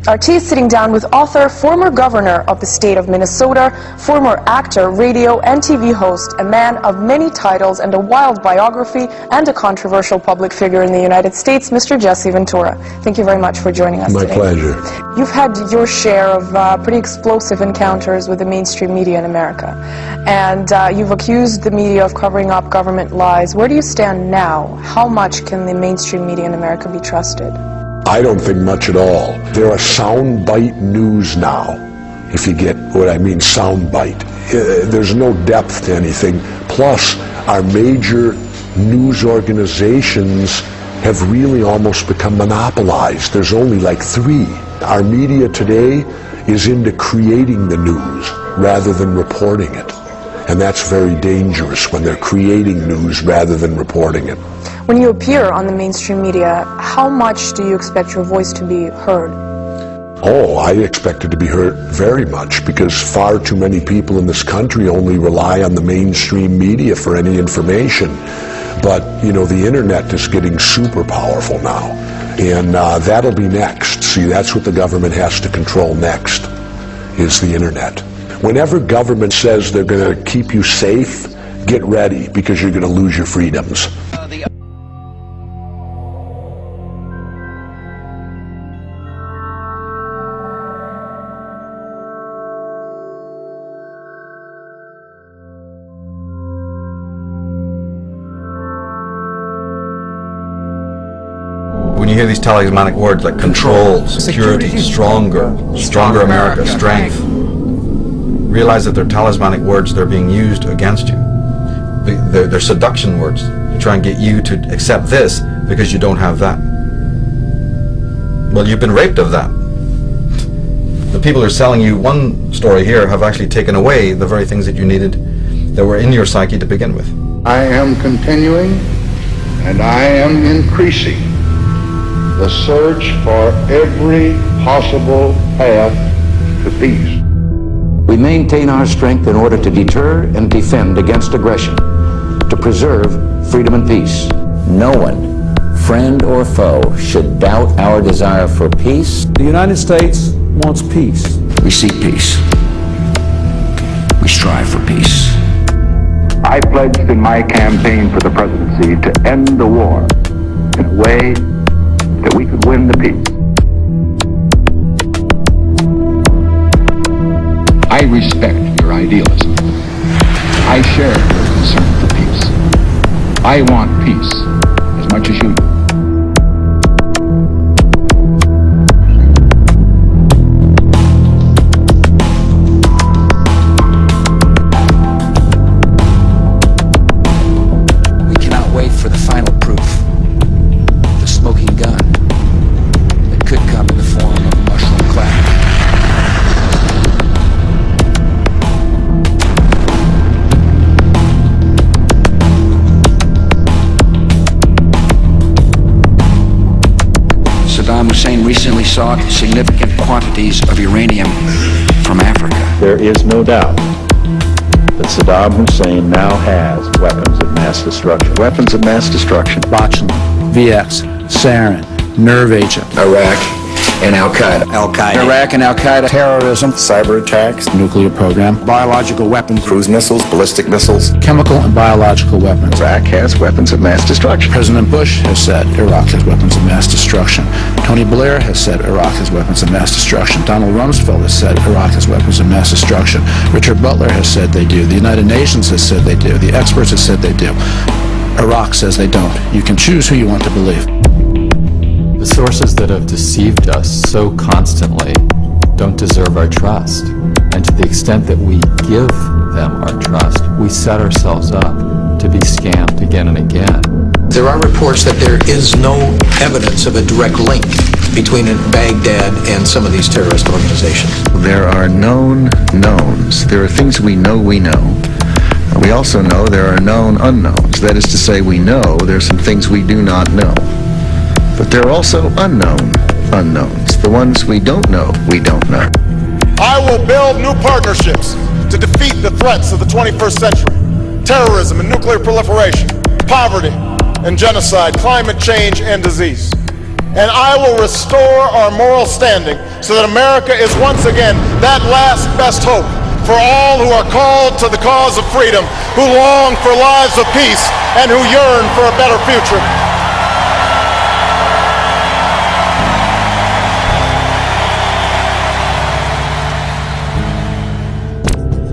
RT is sitting down with author, former governor of the state of Minnesota, former actor, radio and TV host, a man of many titles and a wild biography, and a controversial public figure in the United States, Mr. Jesse Ventura. Thank you very much for joining us today. My pleasure. You've had your share of pretty explosive encounters with the mainstream media in America, and you've accused the media of covering up government lies. Where do you stand now? How much can the mainstream media in America be trusted? I don't think much at all. There are soundbite news now, if you get what I mean, soundbite. There's no depth to anything. Plus, our major news organizations have really almost become monopolized. There's only like 3. Our media today is into creating the news rather than reporting it. And that's very dangerous when they're creating news rather than reporting it. When you appear on the mainstream media, how much do you expect your voice to be heard? Oh, I expect it to be heard very much, because far too many people in this country only rely on the mainstream media for any information. But, you know, the internet is getting super powerful now, and that'll be next. See, that's what the government has to control next, is the internet. Whenever government says they're going to keep you safe, get ready, because you're going to lose your freedoms. When you hear these talismanic words like control, security, stronger America, strength, realize that they're talismanic words. They're being used against you. They're seduction words. They try and get you to accept this because you don't have that. Well, you've been raped of that. The people who are selling you one story here have actually taken away the very things that you needed, that were in your psyche to begin with. I am continuing and I am increasing the search for every possible path to peace. We maintain our strength in order to deter and defend against aggression, to preserve freedom and peace. No one, friend or foe, should doubt our desire for peace. The United States wants peace. We seek peace. We strive for peace. I pledged in my campaign for the presidency to end the war in a way that we could win the peace. I respect your idealism. I share your concern for peace. I want peace as much as you do. We cannot wait for the final proof. The smoking gun that could come in the form of a mushroom cloud. Saddam Hussein recently sought significant quantities of uranium from Africa. There is no doubt that Saddam Hussein now has weapons of mass destruction. Weapons of mass destruction. Botulinum, VX, sarin, nerve agent. Iraq and Al-Qaeda. Iraq and Al-Qaeda. Terrorism. Cyber attacks. Nuclear program. Biological weapons. Cruise missiles. Ballistic missiles. Chemical and biological weapons. Iraq has weapons of mass destruction. President Bush has said Iraq has weapons of mass destruction. Tony Blair has said Iraq has weapons of mass destruction. Donald Rumsfeld has said Iraq has weapons of mass destruction. Richard Butler has said they do. The United Nations has said they do. The experts have said they do. Iraq says they don't. You can choose who you want to believe. The sources that have deceived us so constantly don't deserve our trust. And to the extent that we give them our trust, we set ourselves up to be scammed again and again. There are reports that there is no evidence of a direct link between Baghdad and some of these terrorist organizations. There are known knowns. There are things we know we know. We also know there are known unknowns. That is to say, we know there are some things we do not know. But there are also unknown unknowns. The ones we don't know, we don't know. I will build new partnerships to defeat the threats of the 21st century. Terrorism and nuclear proliferation, poverty and genocide, climate change and disease. and I will restore our moral standing so that America is once again that last best hope for all who are called to the cause of freedom, who long for lives of peace, and who yearn for a better future.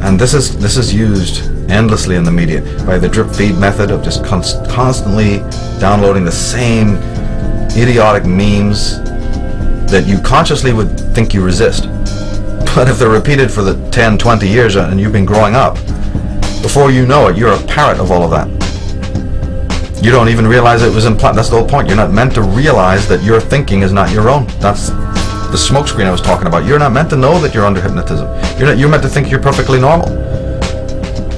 And this is used endlessly in the media by the drip feed method of just constantly downloading the same idiotic memes that you consciously would think you resist. But if they're repeated for the 10, 20 years and you've been growing up, before you know it, you're a parrot of all of that. You don't even realize it was implanted. That's the whole point. You're not meant to realize that your thinking is not your own. That's the smokescreen I was talking about. You're not meant to know that you're under hypnotism. You're meant to think you're perfectly normal.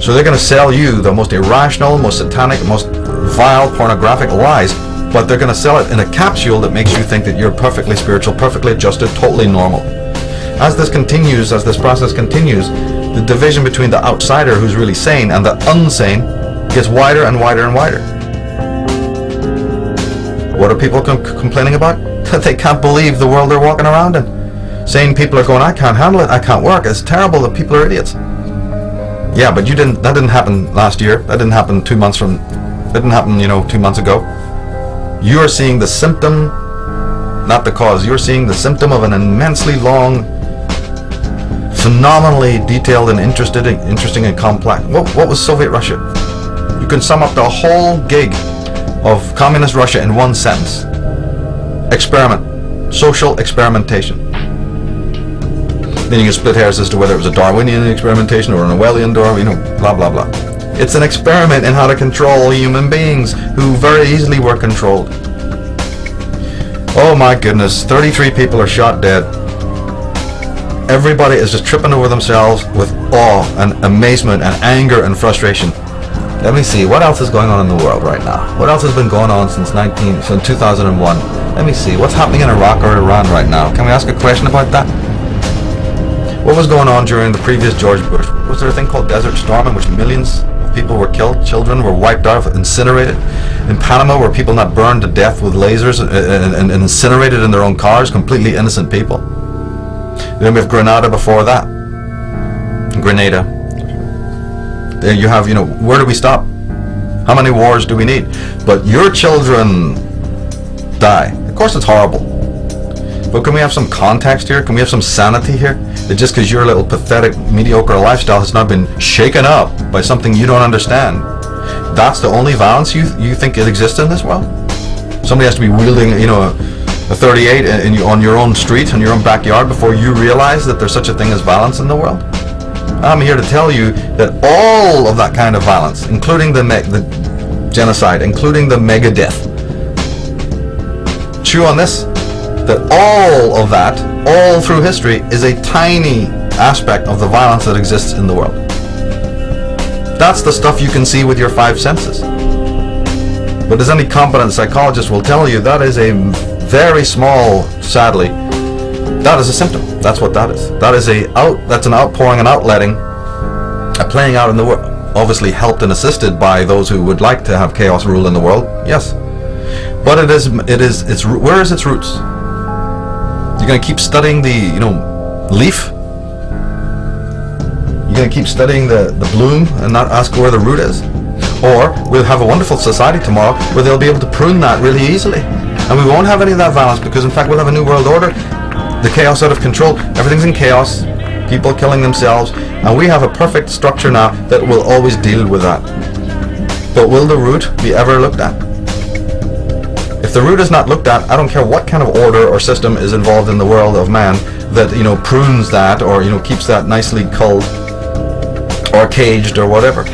So they're going to sell you the most irrational, most satanic, most vile, pornographic lies, but they're going to sell it in a capsule that makes you think that you're perfectly spiritual, perfectly adjusted, totally normal. As this continues, as this process continues, the division between the outsider who's really sane and the unsane gets wider and wider and wider. What are people complaining about? That they can't believe the world they're walking around in. Sane people are going, I can't handle it, I can't work, it's terrible, that people are idiots. Yeah, but that didn't happen last year, that didn't happen 2 months ago. You are seeing the symptom, not the cause. You're seeing the symptom of an immensely long, phenomenally detailed and interesting and complex. What was Soviet Russia? You can sum up the whole gig of communist Russia in one sentence. Experiment. Social experimentation. Then you can split hairs as to whether it was a Darwinian experimentation or an Orwellian, blah blah blah. It's an experiment in how to control human beings who very easily were controlled. Oh my goodness, 33 people are shot dead. Everybody is just tripping over themselves with awe and amazement and anger and frustration. Let me see, what else is going on in the world right now? What else has been going on since 2001? Let me see, what's happening in Iraq or Iran right now? Can we ask a question about that? What was going on during the previous George Bush? Was there a thing called Desert Storm in which millions of people were killed, children were wiped out, incinerated? In Panama, were people not burned to death with lasers and incinerated in their own cars, completely innocent people? Then we have Grenada before that. Grenada. There you have, where do we stop? How many wars do we need? But your children die. Of course it's horrible. But can we have some context here? Can we have some sanity here? That just because your little pathetic, mediocre lifestyle has not been shaken up by something you don't understand, that's the only violence you think it exists in this world? Somebody has to be wielding, a 38 on your own street, in your own backyard, before you realize that there's such a thing as violence in the world? I'm here to tell you that all of that kind of violence, including the genocide, including the mega death, chew on this, that all of that, all through history, is a tiny aspect of the violence that exists in the world. That's the stuff you can see with your five senses. But as any competent psychologist will tell you, that is a very small, sadly, that is a symptom. That's what that is. That's an outpouring and outletting, a playing out in the world. Obviously helped and assisted by those who would like to have chaos rule in the world, yes. But where is its roots? You're going to keep studying the, leaf? You're going to keep studying the bloom and not ask where the root is? Or we'll have a wonderful society tomorrow where they'll be able to prune that really easily. And we won't have any of that violence because, in fact, we'll have a new world order. The chaos out of control. Everything's in chaos. People killing themselves. And we have a perfect structure now that will always deal with that. But will the root be ever looked at? If the root is not looked at, I don't care what kind of order or system is involved in the world of man that, prunes that or, keeps that nicely culled or caged or whatever.